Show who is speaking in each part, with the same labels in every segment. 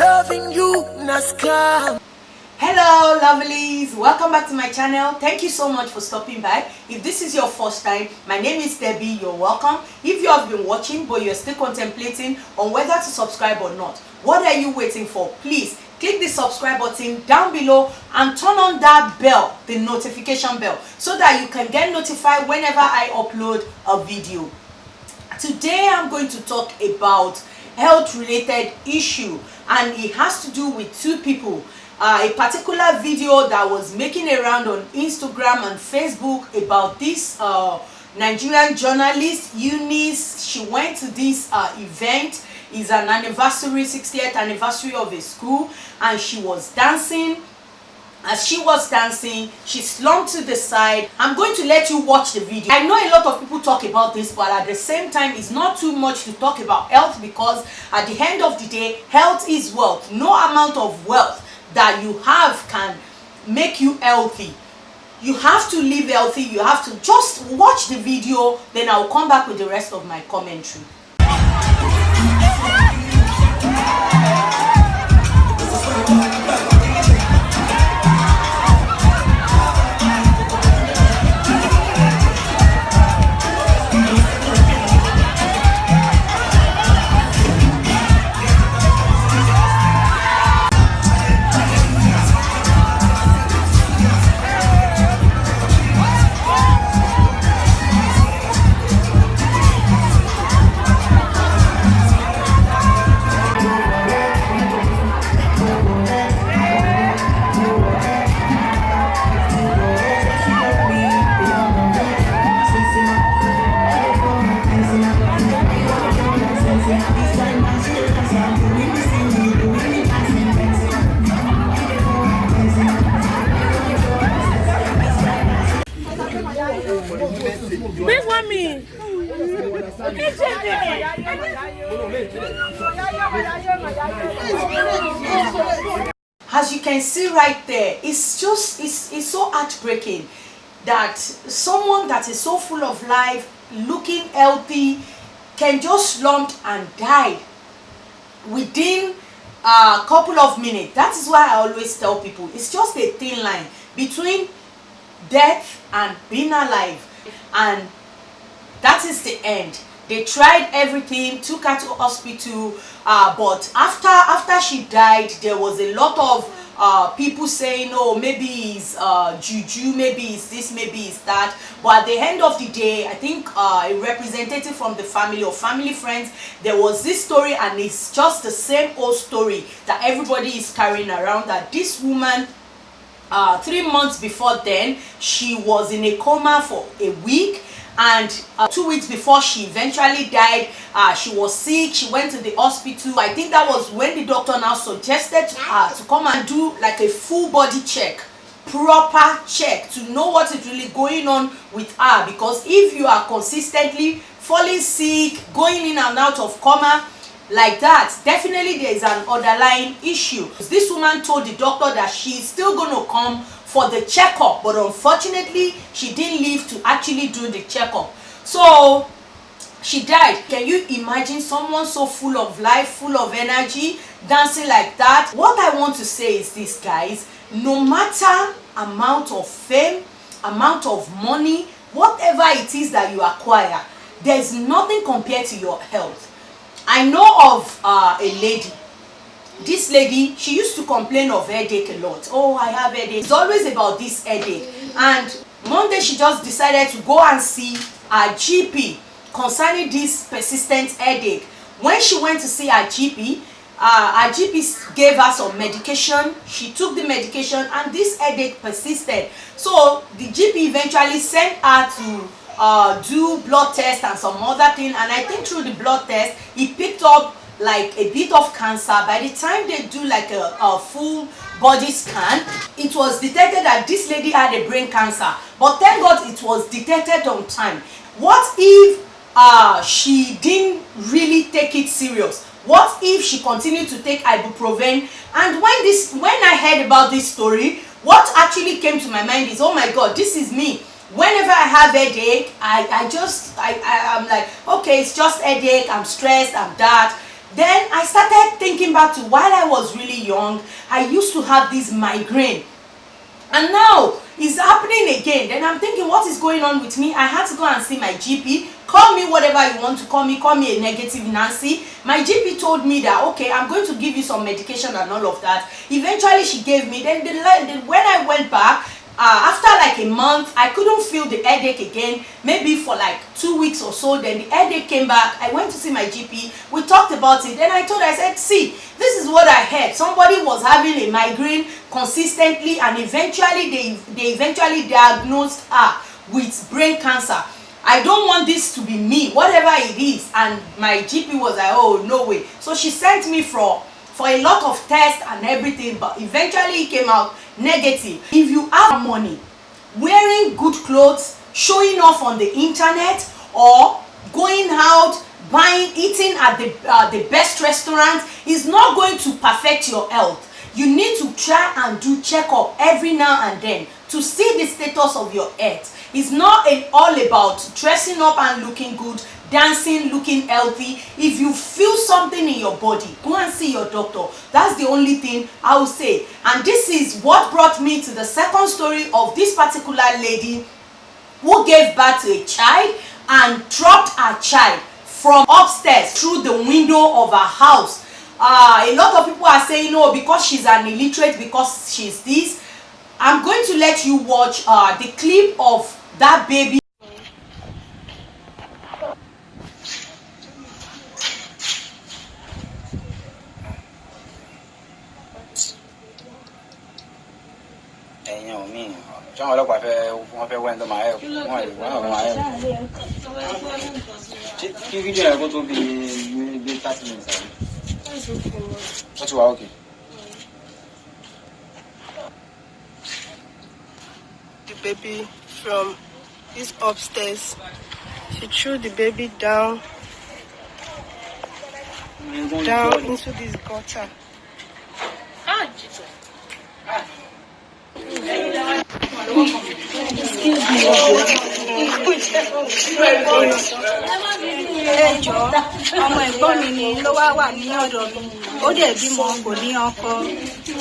Speaker 1: Loving you, Nascar.
Speaker 2: Hello lovelies, welcome back to my channel. Thank you so much for stopping by. If this is your first time, my name is Debbie. You're welcome. If you have been watching but you're still contemplating on whether to subscribe or not, what are you waiting for? Please click the subscribe button down below and turn on that bell, the notification bell, so that you can get notified whenever I upload a video. Today I'm going to talk about health related issue, and it has to do with two people. A particular video that was making a round on Instagram and Facebook about this Nigerian journalist Eunice. She went to this event. It's an anniversary, 60th anniversary of a school, and she was dancing. As she was dancing, she slumped to the side. I'm going to let you watch the video. I know a lot of people talk about this, but at the same time, it's not too much to talk about health, because at the end of the day, health is wealth. No amount of wealth that you have can make you healthy. You have to live healthy. You have to just watch the video, then I'll come back with the rest of my commentary.
Speaker 3: Big one me.
Speaker 2: As you can see right there, it's so heartbreaking that someone that is so full of life, looking healthy, can just slump and die within a couple of minutes. That is why I always tell people, it's just a thin line between death and being alive, and that is the end. They tried everything, took her to hospital, but after she died, there was a lot of people saying, oh, maybe it's juju, maybe it's this, maybe it's that. But at the end of the day, I think a representative from the family or family friends, there was this story, and it's just the same old story that everybody is carrying around, that this woman, 3 months before then, she was in a coma for a week, and 2 weeks before she eventually died, she was sick. She went to the hospital. I think that was when the doctor now suggested to her to come and do like a full body check, proper check, to know what is really going on with her. Because if you are consistently falling sick, going in and out of coma like that, definitely there is an underlying issue. This woman told the doctor that she's still going to come for the checkup, but unfortunately she didn't live to actually do the checkup, so she died. Can you imagine someone so full of life, full of energy, dancing like that? What I want to say is this, guys: no matter amount of fame, amount of money, whatever it is that you acquire, there is nothing compared to your health. I know of a lady. This lady, she used to complain of headache a lot. Oh, I have headache. It's always about this headache. And one day she just decided to go and see her GP concerning this persistent headache. When she went to see her GP gave her some medication. She took the medication, and this headache persisted. So the GP eventually sent her to do blood test and some other thing. And I think through the blood test, he picked up like a bit of cancer. By the time they do like a full body scan, it was detected that this lady had a brain cancer. But thank God it was detected on time. What if she didn't really take it serious? What if she continued to take ibuprofen? And when I heard about this story, what actually came to my mind is, oh my God, this is me. Whenever I have headache, I'm like, okay, it's just headache, I'm stressed, I'm that. Then I started thinking back to while I was really young, I used to have this migraine. And now it's happening again. Then I'm thinking, what is going on with me? I had to go and see my GP. Call me whatever you want to call me a negative Nancy. My GP told me that, okay, I'm going to give you some medication and all of that. Eventually she gave me, then when I went back, after like a month, I couldn't feel the headache again, maybe for like 2 weeks or so. Then the headache came back. I went to see my GP. We talked about it. Then I said, see, this is what I heard. Somebody was having a migraine consistently, and eventually they eventually diagnosed her with brain cancer. I don't want this to be me, whatever it is. And my GP was like, oh, no way. So she sent me for a lot of tests and everything, but eventually it came out negative. If you have money, wearing good clothes, showing off on the internet, or going out, eating at the best restaurants is not going to perfect your health. You need to try and do checkup every now and then to see the status of your health. It's not all about dressing up and looking good, dancing, looking healthy. If you feel something in your body, go and see your doctor. That's the only thing I will say. And this is what brought me to the second story of this particular lady who gave birth to a child and dropped her child from upstairs through the window of her house. A lot of people are saying, no, because she's an illiterate, because she's this. I'm going to let you watch the clip of that baby.
Speaker 3: The baby from this upstairs. She threw the baby down into this gutter.
Speaker 4: ẹjọ́ ọmọ ẹ̀gbọ́n mi ni ló wà ní ọ̀dọ̀ mi ó dẹ̀ bímọ kò ní ọkọ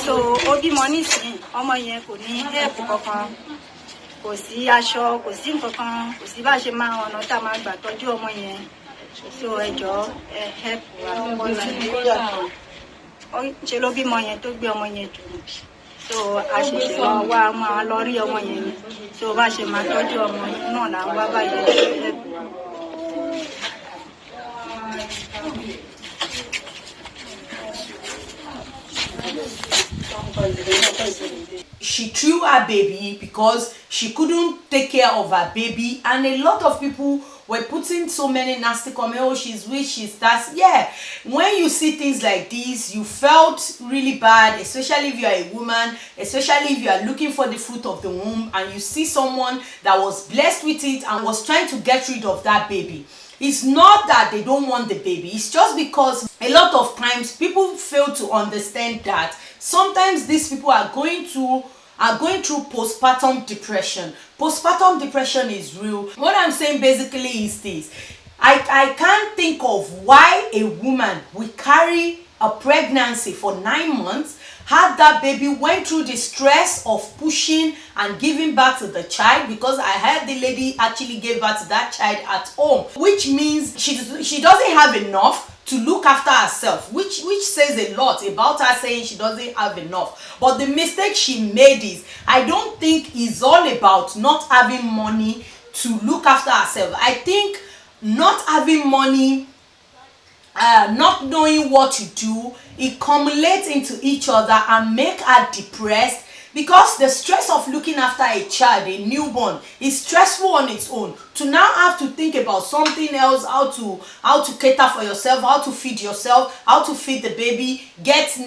Speaker 4: so ó bímọ nísìnyí ọmọ yẹn kò ní help kankan kò sí aṣọ kò sí nǹkankan kò sí bá ṣe máa ọ̀nà tá a máa gbà tọ́jú ọmọ yẹn so ẹjọ́ help wa ṣe ló bímọ yẹn tó gbé ọmọ yẹn jù so a ṣẹ̀ṣẹ̀ lọ wá máa lọ rí ọmọ yẹn so bá ṣe máa tọ́jú ọmọ náà là ń wá báyìí help wa.
Speaker 2: She threw her baby because she couldn't take care of her baby, and a lot of people were putting so many nasty comments. Oh, she's weak, she's that. Yeah, when you see things like this, you felt really bad, especially if you are a woman, especially if you are looking for the fruit of the womb and you see someone that was blessed with it and was trying to get rid of that baby. It's not that they don't want the baby, it's just because a lot of times people fail to understand that sometimes these people are going through postpartum depression. Postpartum depression is real. What I'm saying basically is this: I can't think of why a woman will carry a pregnancy for 9 months, had that baby, went through the stress of pushing and giving birth to the child, because I heard the lady actually gave birth to that child at home, which means she doesn't have enough to look after herself, which says a lot about her, saying she doesn't have enough. But the mistake she made is, I don't think it's all about not having money to look after herself. I think not having money, not knowing what to do, it accumulates into each other and make her depressed, because the stress of looking after a child, a newborn, is stressful on its own. To now have to think about something else, how to cater for yourself, how to feed yourself, how to feed the baby, get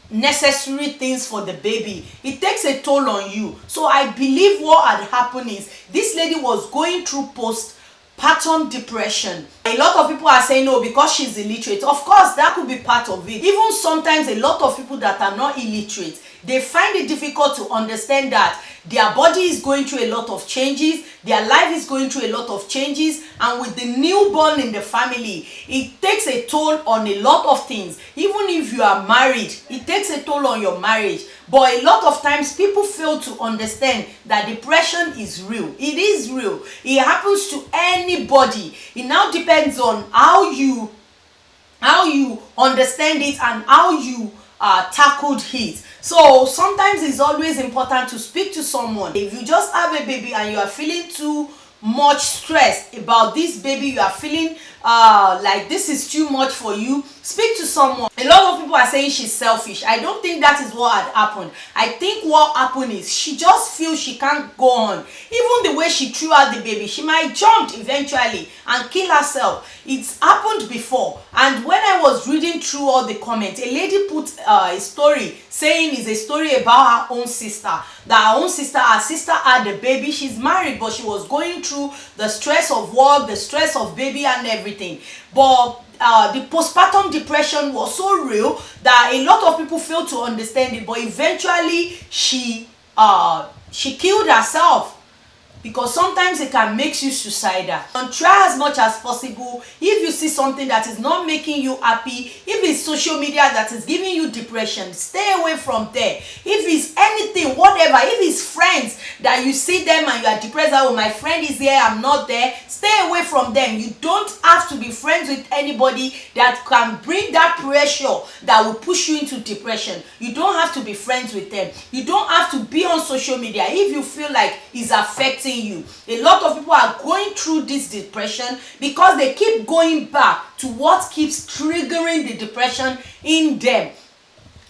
Speaker 2: necessary things for the baby, it takes a toll on you. So I believe what had happened is this lady was going through postpartum depression. A lot of people are saying, no, because she's illiterate. Of course, that could be part of it. Even sometimes a lot of people that are not illiterate, they find it difficult to understand that their body is going through a lot of changes, their life is going through a lot of changes, and with the newborn in the family, it takes a toll on a lot of things. Even if you are married, it takes a toll on your marriage. But a lot of times people fail to understand that depression is real. It is real. It happens to anybody. It now depends on how you understand it and how you tackled it. So sometimes it's always important to speak to someone. If you just have a baby and you are feeling too much stress about this baby, you are feeling like this is too much for you, speak to someone. A lot of people are saying she's selfish. I don't think that is what had happened. I think what happened is she just feels she can't go on. Even the way she threw out the baby, she might jump eventually and kill herself. It's happened before. And when I was reading through all the comments, a lady put a story saying it's a story about her own sister. That her sister had a baby. She's married, but she was going through the stress of work, the stress of baby and everything. But the postpartum depression was so real that a lot of people failed to understand it. But eventually she killed herself, because sometimes it can make you suicidal. And try as much as possible, if you see something that is not making you happy, if it's social media that is giving you depression, stay away from there. If it's anything, whatever, if it's friends that you see them and you are depressed, oh, my friend is here, I'm not there, stay away from them. You don't have to be friends with anybody that can bring that pressure that will push you into depression. You don't have to be friends with them. You don't have to be on social media if you feel like it's affecting you. A lot of people are going through this depression because they keep going back to what keeps triggering the depression in them.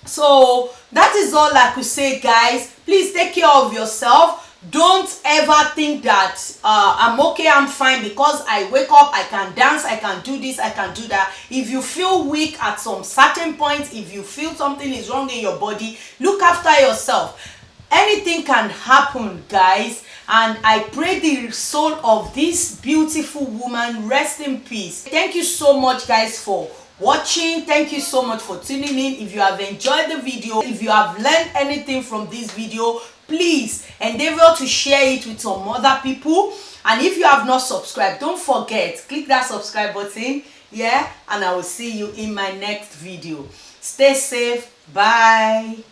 Speaker 2: So that is all I could say, guys. Please take care of yourself. Don't ever think that I'm okay, I'm fine because I wake up, I can dance, I can do this, I can do that. If you feel weak at some certain points, if you feel something is wrong in your body, look after yourself. Anything can happen, guys, and I pray the soul of this beautiful woman rest in peace. Thank you so much, guys, for watching. Thank you so much for tuning in. If you have enjoyed the video, if you have learned anything from this video, please endeavor to share it with some other people. And if you have not subscribed, don't forget, click that subscribe button, yeah, and I will see you in my next video. Stay safe. Bye.